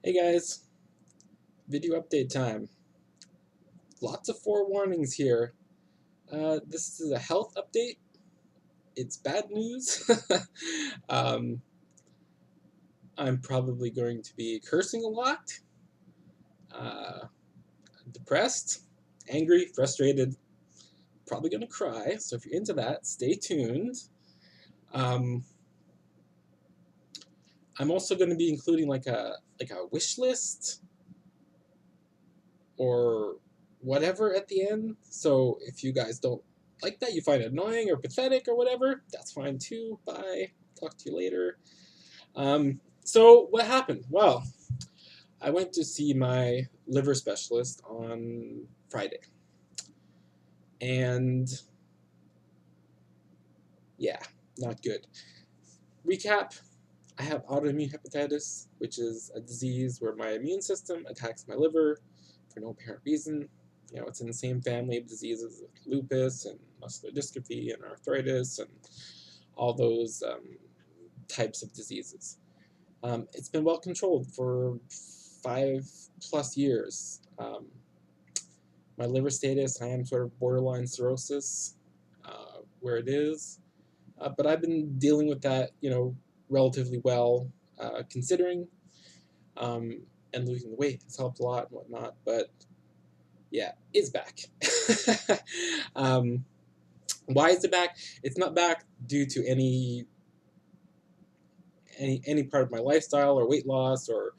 Hey guys, video update time. Lots of forewarnings here. This is a health update. It's bad news. um, I'm probably going to be cursing a lot, uh, depressed, angry, frustrated, probably going to cry. So if you're into that, stay tuned. Um, I'm also going to be including like a wish list or whatever at the end. So if you guys don't like that, you find it annoying or pathetic or whatever, that's fine too. Bye. Talk to you later. So what happened? Well, I went to see my liver specialist on Friday. And yeah, not good. Recap, I have autoimmune hepatitis, which is a disease where my immune system attacks my liver for no apparent reason. You know, it's in the same family of diseases like lupus and muscular dystrophy and arthritis and all those types of diseases. It's been well controlled for 5+ years. My liver status, I am sort of borderline cirrhosis, where it is. But I've been dealing with that, relatively well, considering, um, and losing the weight has helped a lot and whatnot. But yeah, it's back. um, why is it back? It's not back due to any part of my lifestyle or weight loss or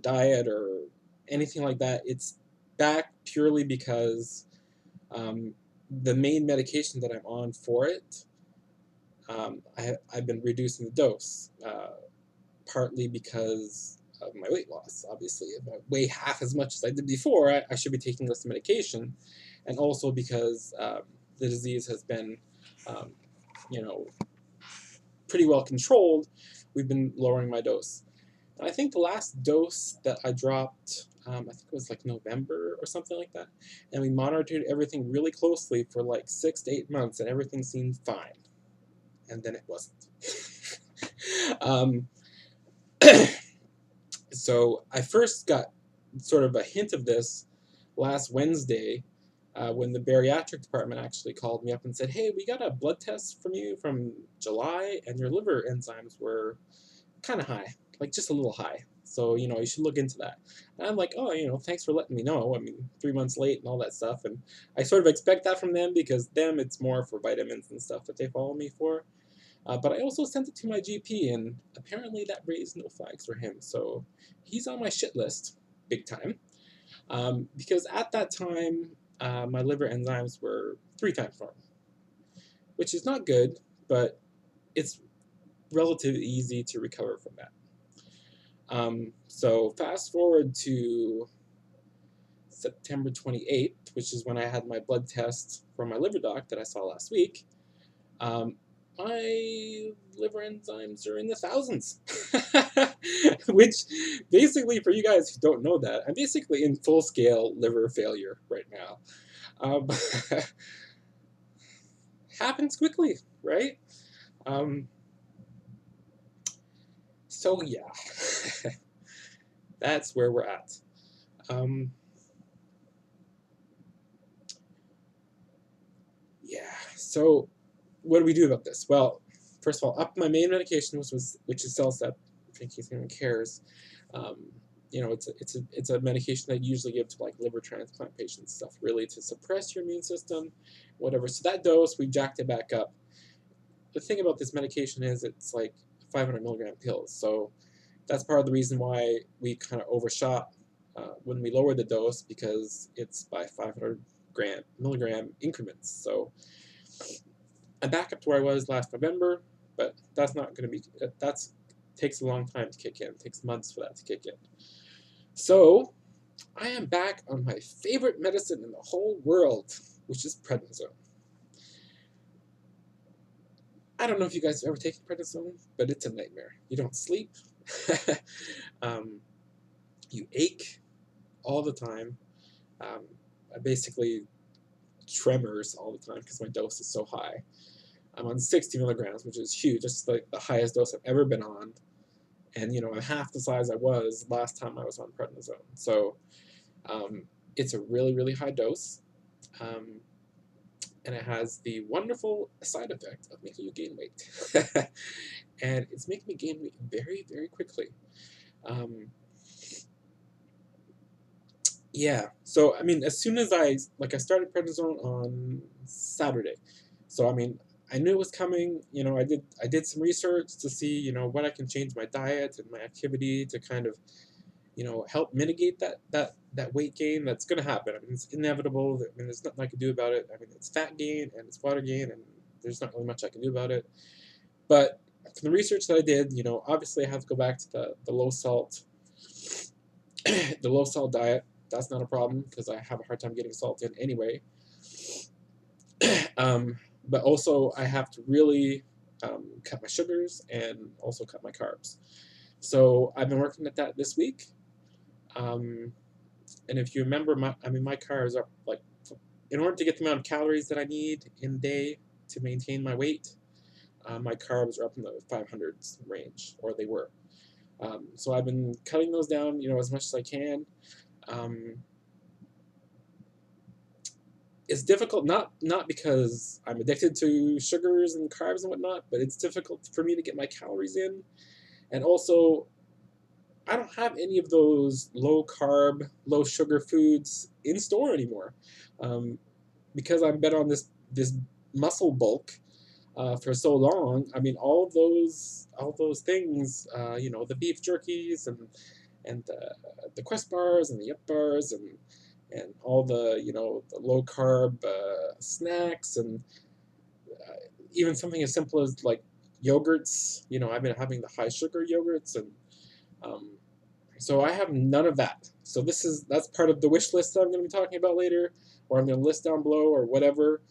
diet or anything like that. It's back purely because the main medication that I'm on for it, I've been reducing the dose, partly because of my weight loss. Obviously, if I weigh half as much as I did before, I should be taking less medication, and also because the disease has been, um, you know, pretty well controlled. We've been lowering my dose. And I think the last dose that I dropped, I think it was like November or something like that, and we monitored everything really closely for like 6 to 8 months, and everything seemed fine. And then it wasn't. um, so I first got sort of a hint of this last Wednesday when the bariatric department actually called me up and said, "Hey, we got a blood test from you from July, and your liver enzymes were kind of high, like just a little high. So, you should look into that." And I'm like, "Oh, thanks for letting me know. I mean, 3 months late and all that stuff." And I sort of expect that from them because them, it's more for vitamins and stuff that they follow me for. But I also sent it to my GP, and apparently that raised no flags for him. So he's on my shit list, big time. Because at that time, my liver enzymes were 3 times normal, which is not good, but it's relatively easy to recover from that. So fast forward to September 28th, which is when I had my blood test from my liver doc that I saw last week. Um, my liver enzymes are in the thousands. Which, basically, for you guys who don't know that, I'm basically in full-scale liver failure right now. Um, happens quickly, right? Um, so yeah, that's where we're at. Um, yeah, so what do we do about this? Well, first of all, up my main medication, which is Cellcept, in case anyone cares. Um, it's a medication that you usually give to like liver transplant patients, stuff really to suppress your immune system, whatever. So that dose, we jacked it back up. The thing about this medication is it's like 500 milligram pills, so that's part of the reason why we kind of overshot when we lowered the dose, because it's by 500 milligram increments. So I'm back up to where I was last November, but that's not going to be, that's takes a long time to kick in. It takes months for that to kick in. So I am back on my favorite medicine in the whole world, which is prednisone. I don't know if you guys have ever taken prednisone, but it's a nightmare. You don't sleep. um, you ache all the time. I basically tremors all the time because my dose is so high. I'm on 60 milligrams, which is huge. It's like the highest dose I've ever been on. and I'm half the size I was last time I was on prednisone. So it's a really, really high dose, um, and it has the wonderful side effect of making you gain weight. And it's making me gain weight very, very quickly. Um, yeah, so I mean, as soon as I started prednisone on Saturday, so I mean, I knew it was coming. I did some research to see what I can change my diet and my activity to kind of help mitigate that weight gain that's going to happen. I mean, it's inevitable. I mean, there's nothing I can do about it. I mean, it's fat gain and it's water gain, and there's not really much I can do about it. But from the research that I did, obviously I have to go back to the low salt, the low salt diet. That's not a problem because I have a hard time getting salt in anyway. But also I have to really cut my sugars and also cut my carbs. So I've been working at that this week. Um, and if you remember, my carbs are like, in order to get the amount of calories that I need in a day to maintain my weight, my carbs are up in the 500s range, or they were. So I've been cutting those down, as much as I can. It's difficult, not because I'm addicted to sugars and carbs and whatnot, but it's difficult for me to get my calories in. And also, I don't have any of those low carb, low sugar foods in store anymore, because I've been on this muscle bulk for so long. I mean, all those things, the beef jerkies and the Quest bars and the Yup bars and all the low carb snacks, and even something as simple as like yogurts. I've been having the high sugar yogurts, and um, so I have none of that. So that's part of the wish list that I'm going to be talking about later, or I'm going to list down below, or whatever.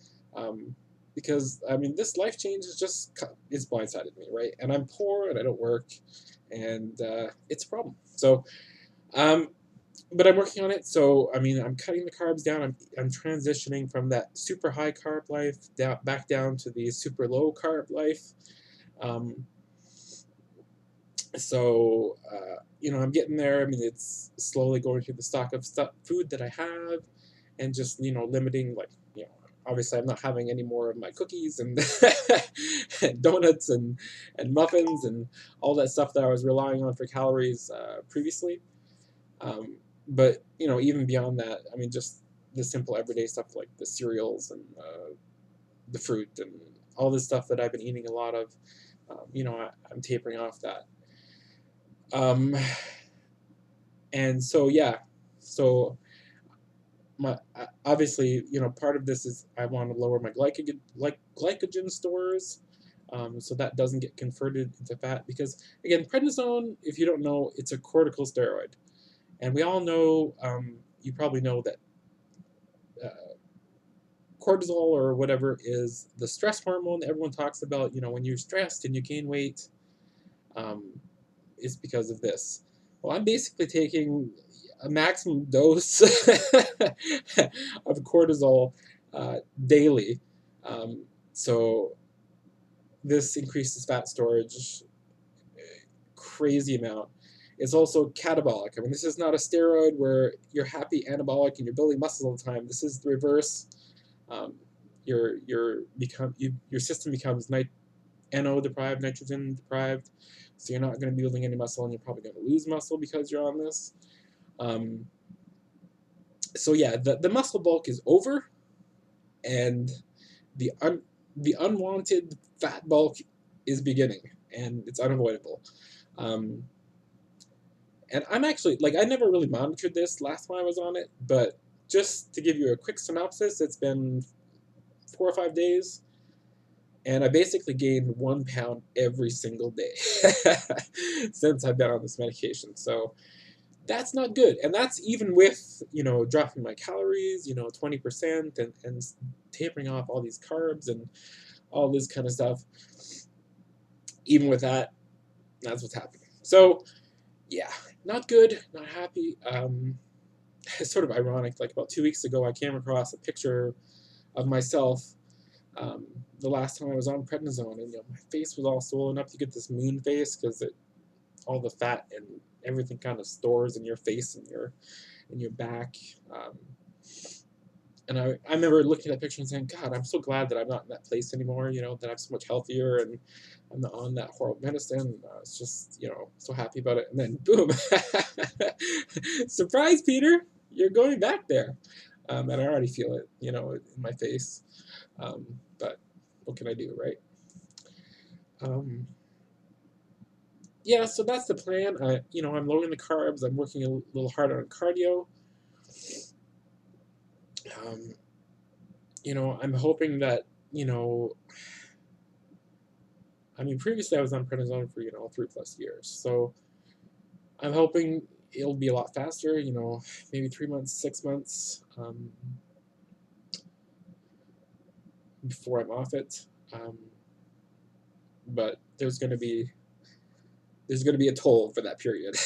Because I mean, this life change it's blindsided me, right? And I'm poor and I don't work, and it's a problem. So, but I'm working on it. So I mean, I'm cutting the carbs down. I'm transitioning from that super high carb life back down to the super low carb life. Um, so I'm getting there. I mean, it's slowly going through the stock of food that I have, and just limiting, like, obviously I'm not having any more of my cookies and, and donuts and muffins and all that stuff that I was relying on for calories previously. But even beyond that, I mean, just the simple everyday stuff like the cereals and the fruit and all this stuff that I've been eating a lot of. I'm tapering off that. And so, yeah, so obviously, part of this is I want to lower my glycogen stores, so that doesn't get converted into fat. Because again, prednisone, if you don't know, it's a corticosteroid, and we all know, you probably know that cortisol, or whatever, is the stress hormone that everyone talks about. When you're stressed and you gain weight, it's because of this. Well, I'm basically taking a maximum dose of cortisol daily. So this increases fat storage, crazy amount. It's also catabolic. I mean, this is not a steroid where you're happy anabolic and you're building muscle all the time. This is the reverse. Your system becomes NO deprived, nitrogen deprived, so you're not going to be building any muscle, and you're probably going to lose muscle because you're on this. So yeah, the muscle bulk is over, and the unwanted fat bulk is beginning, and it's unavoidable. And I'm actually, like, I never really monitored this last time I was on it, but just to give you a quick synopsis, it's been 4 or 5 days, and I basically gained 1 pound every single day since I've been on this medication. So that's not good. And that's even with, dropping my calories, 20%, and tapering off all these carbs and all this kind of stuff. Even with that, that's what's happening. So yeah, not good, not happy. It's sort of ironic. Like about 2 weeks ago, I came across a picture of myself the last time I was on prednisone, and my face was all swollen up. You get this moon face because all the fat and everything kind of stores in your face and your back. And I remember looking at that picture and saying, God, I'm so glad that I'm not in that place anymore, that I'm so much healthier and I'm not on that horrible medicine. I was just, so happy about it. And then, boom, surprise, Peter, you're going back there. And I already feel it, in my face. But what can I do, right? Yeah, so that's the plan. I'm lowering the carbs. I'm working a little harder on cardio. I'm hoping that, previously I was on prednisone for, 3+ years. So I'm hoping it'll be a lot faster, maybe 3 months, 6 months before I'm off it. But there's going to be a toll for that period.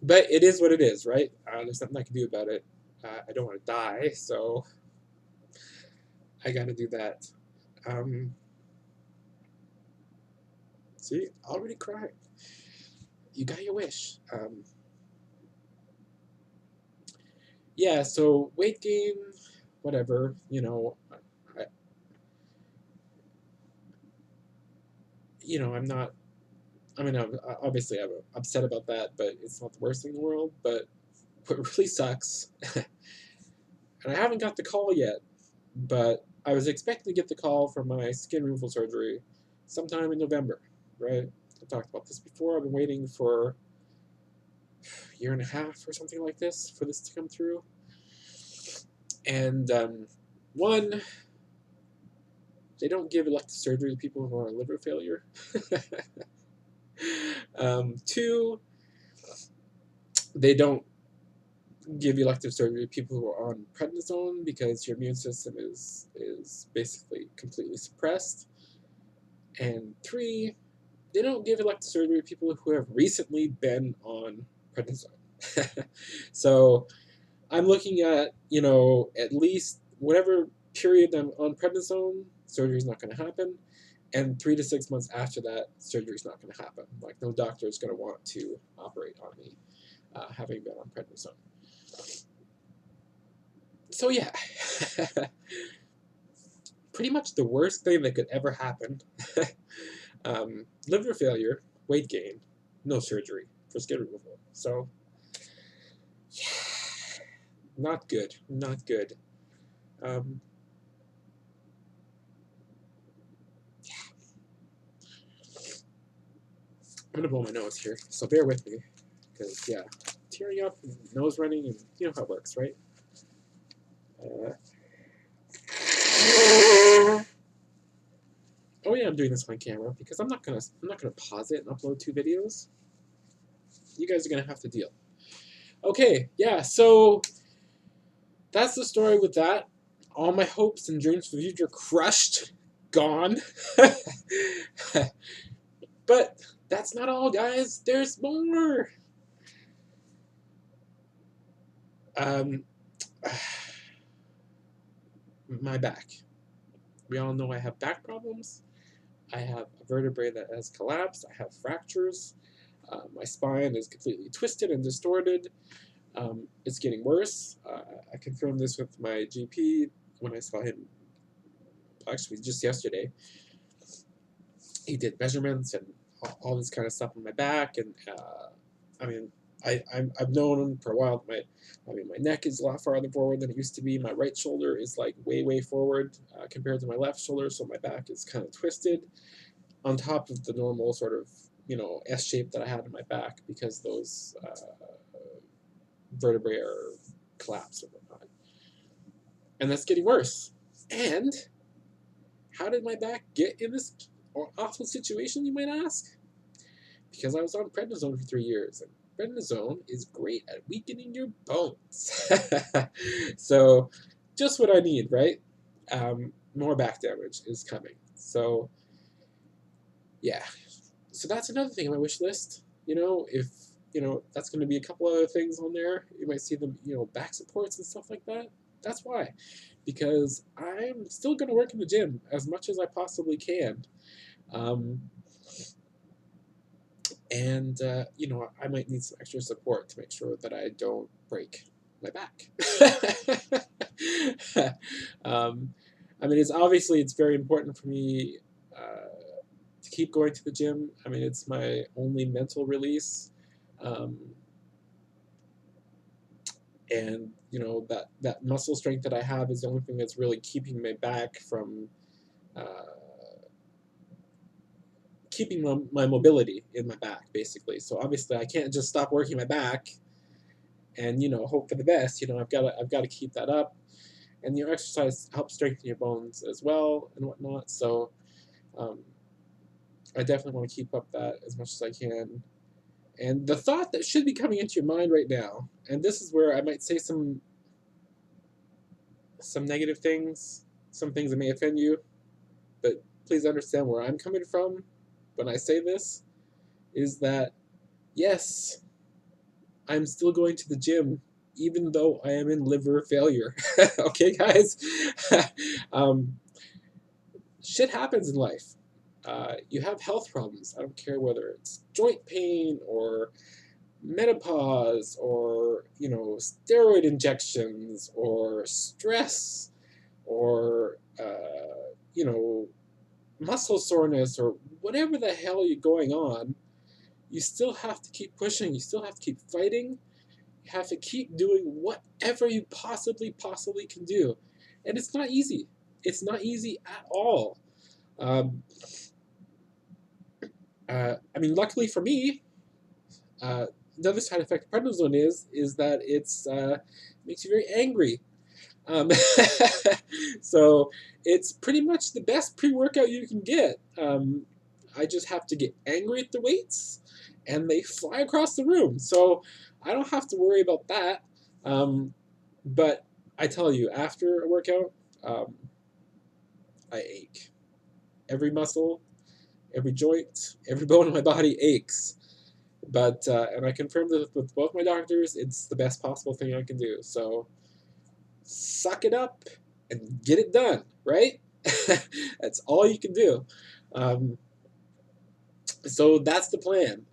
But it is what it is, right? There's nothing I can do about it. I don't want to die, so I got to do that. See, already crying. You got your wish. Yeah, so weight gain, whatever, I'm not, obviously I'm upset about that, but it's not the worst thing in the world. But what really sucks, and I haven't got the call yet, but I was expecting to get the call for my skin removal surgery sometime in November, right? I talked about this before. I've been waiting for a year and a half or something like this for this to come through. And one, they don't give elective surgery to people who are on liver failure. Two, they don't give elective surgery to people who are on prednisone because your immune system is basically completely suppressed. And three, they don't give elective surgery to people who have recently been on prednisone. So I'm looking at, at least whatever period I'm on prednisone, surgery is not going to happen. And 3 to 6 months after that, surgery is not going to happen. Like, no doctor is going to want to operate on me, having been on prednisone. So yeah, pretty much the worst thing that could ever happen. Liver failure, weight gain, no surgery for skin removal. So yeah, not good, not good. I'm gonna blow my nose here, so bear with me, because yeah, tearing up, and nose running, and you know how it works, right? Oh yeah, I'm doing this on camera because I'm not gonna pause it and upload 2 videos. You guys are gonna have to deal. Okay, yeah, so that's the story with that. All my hopes and dreams for the future crushed, gone. But that's not all, guys. There's more. My back. We all know I have back problems. I have a vertebrae that has collapsed. I have fractures. My spine is completely twisted and distorted. It's getting worse. I confirmed this with my GP when I saw him, actually just yesterday. He did measurements and all this kind of stuff on my back, and I've known for a while that my neck is a lot farther forward than it used to be. My right shoulder is like way forward compared to my left shoulder, so my back is kind of twisted on top of the normal sort of S shape that I had in my back because those vertebrae are collapsed and whatnot, and that's getting worse. And how did my back get in this awful situation, you might ask? Because I was on prednisone for 3 years, and prednisone is great at weakening your bones. So, just what I need, right? More back damage is coming. So, yeah. So that's another thing on my wish list. If that's going to be a couple other things on there. You might see them, back supports and stuff like that. That's why, because I'm still going to work in the gym as much as I possibly can. And I might need some extra support to make sure that I don't break my back. It's very important for me to keep going to the gym. It's my only mental release. Um, and that muscle strength that I have is the only thing that's really keeping my back from keeping my mobility in my back, basically. So obviously I can't just stop working my back and hope for the best. I've got to keep that up, and your exercise helps strengthen your bones as well and whatnot. So um, I definitely want to keep up that as much as I can. And the thought that should be coming into your mind right now, and this is where I might say some negative things, some things that may offend you, but please understand where I'm coming from when I say this, is that yes, I'm still going to the gym even though I am in liver failure. Okay, guys? um, Shit happens in life. You have health problems. I don't care whether it's joint pain or menopause or steroid injections or stress or muscle soreness or whatever the hell you're going on. You still have to keep pushing. You still have to keep fighting. You have to keep doing whatever you possibly can do, and it's not easy. It's not easy at all. Um, Luckily for me, another side effect of prednisone is that it's makes you very angry. Um, so it's pretty much the best pre-workout you can get. I just have to get angry at the weights, and they fly across the room. So I don't have to worry about that. But I tell you, after a workout, um, I ache. Every muscle, every joint, every bone in my body aches. But and I confirmed it with both my doctors. It's the best possible thing I can do. So suck it up and get it done, right? That's all you can do. Um, so that's the plan.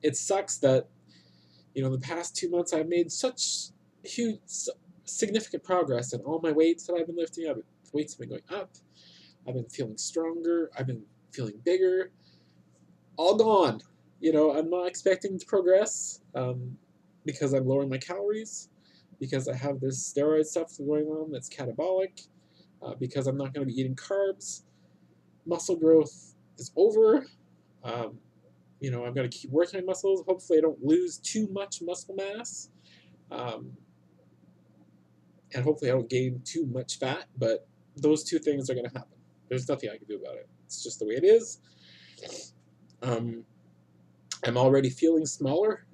It sucks that the past 2 months I've made such huge, significant progress in all my weights that I've been lifting. Weights have been going up. I've been feeling stronger. I've been feeling bigger. All gone. I'm not expecting to progress because I'm lowering my calories, because I have this steroid stuff going on that's catabolic, because I'm not going to be eating carbs. Muscle growth is over. Um, I've got to keep working on muscles. Hopefully I don't lose too much muscle mass. Um, and hopefully I don't gain too much fat, but those two things are going to happen. There's nothing I can do about it. It's just the way it is. I'm already feeling smaller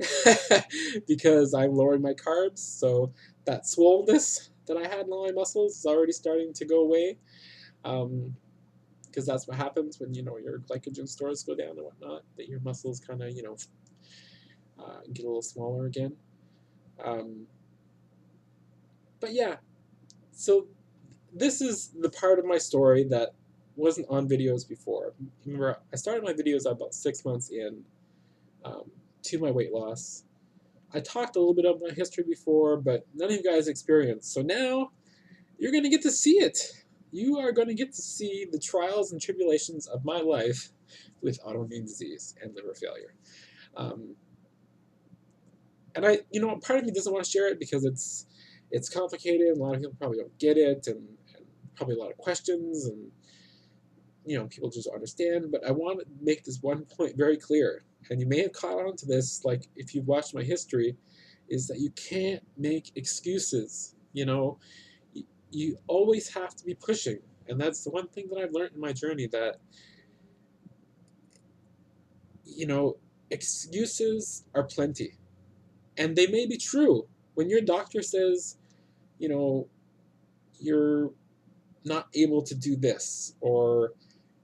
because I'm lowering my carbs, so that swollenness that I had in all my muscles is already starting to go away. Because that's what happens when your glycogen stores go down and whatnot, that your muscles kind of get a little smaller again. But yeah, so this is the part of my story that wasn't on videos before. Remember, I started my videos about 6 months in to my weight loss. I talked a little bit of my history before, but none of you guys experienced. So now you're going to get to see it. You are going to get to see the trials and tribulations of my life with autoimmune disease and liver failure. And part of me doesn't want to share it because it's complicated. And a lot of people probably don't get it, and probably a lot of questions, and people just don't understand. But I want to make this one point very clear, and you may have caught on to this, like if you've watched my history, is that you can't make excuses. You always have to be pushing, and that's the one thing that I've learned in my journey, that excuses are plenty, and they may be true. When your doctor says, you're not able to do this, or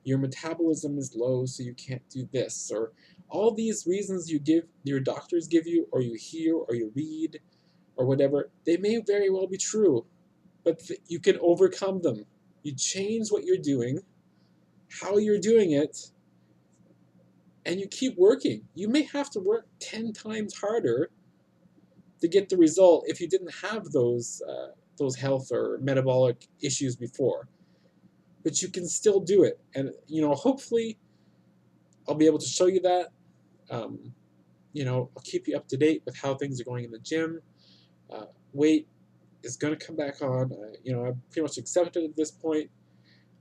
your metabolism is low so you can't do this, or all these reasons your doctors give you, or you hear, or you read, or whatever, they may very well be true, but you can overcome them. You change what you're doing, how you're doing it, and you keep working. You may have to work 10 times harder to get the result if you didn't have those health or metabolic issues before. But you can still do it, and hopefully I'll be able to show you that. Um, I'll keep you up to date with how things are going in the gym. Weight is going to come back on. I've pretty much accepted it at this point,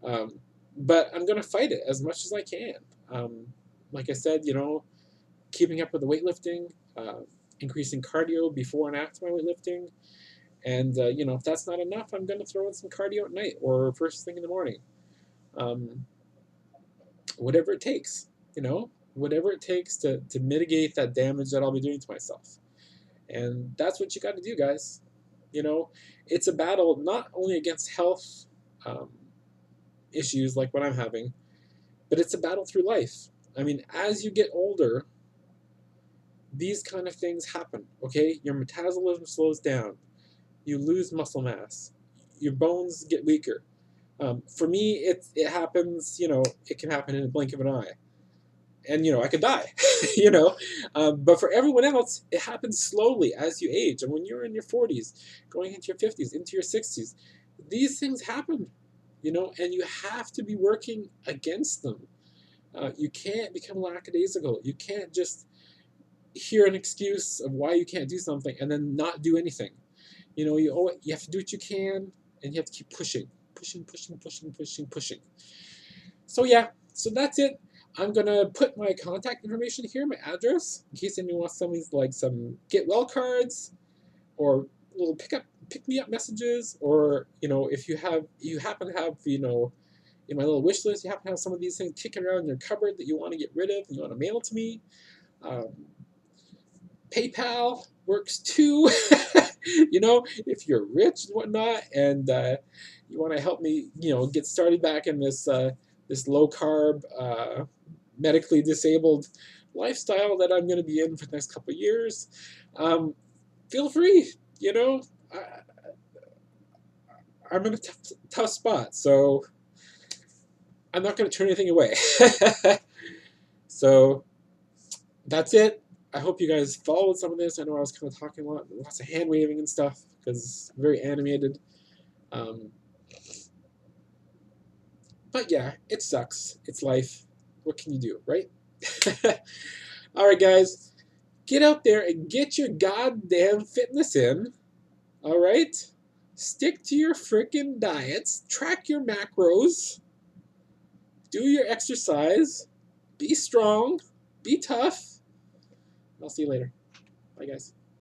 but I'm going to fight it as much as I can. Like I said, keeping up with the weightlifting, increasing cardio before and after my weightlifting, and if that's not enough, I'm going to throw in some cardio at night or first thing in the morning. Whatever it takes, whatever it takes to mitigate that damage that I'll be doing to myself. And that's what you got to do, guys. It's a battle not only against health issues like what I'm having, but it's a battle through life. I mean, as you get older, these kind of things happen, okay? Your metabolism slows down. You lose muscle mass. Your bones get weaker. For me, it happens, it can happen in a blink of an eye. And, I could die, But for everyone else, it happens slowly as you age. And when you're in your 40s, going into your 50s, into your 60s, these things happen, and you have to be working against them. You can't become lackadaisical. You can't just hear an excuse of why you can't do something and then not do anything. You have to do what you can, and you have to keep pushing. So yeah, so that's it. I'm gonna put my contact information here, my address, in case anyone wants some get well cards, or little pick me up messages, or if you happen to have in my little wish list, you happen to have some of these things kicking around in your cupboard that you want to get rid of and you want to mail to me. PayPal works too. If you're rich and whatnot, and you want to help me, get started back in this low carb, medically disabled lifestyle that I'm going to be in for the next couple of years, feel free. I'm in a tough spot, so I'm not going to turn anything away. So that's it. I hope you guys followed some of this. I know I was kind of talking a lot, lots of hand waving and stuff because it's very animated. But yeah, it sucks. It's life. What can you do, right? All right, guys, get out there and get your goddamn fitness in. All right? Stick to your freaking diets. Track your macros. Do your exercise. Be strong. Be tough. I'll see you later. Bye, guys.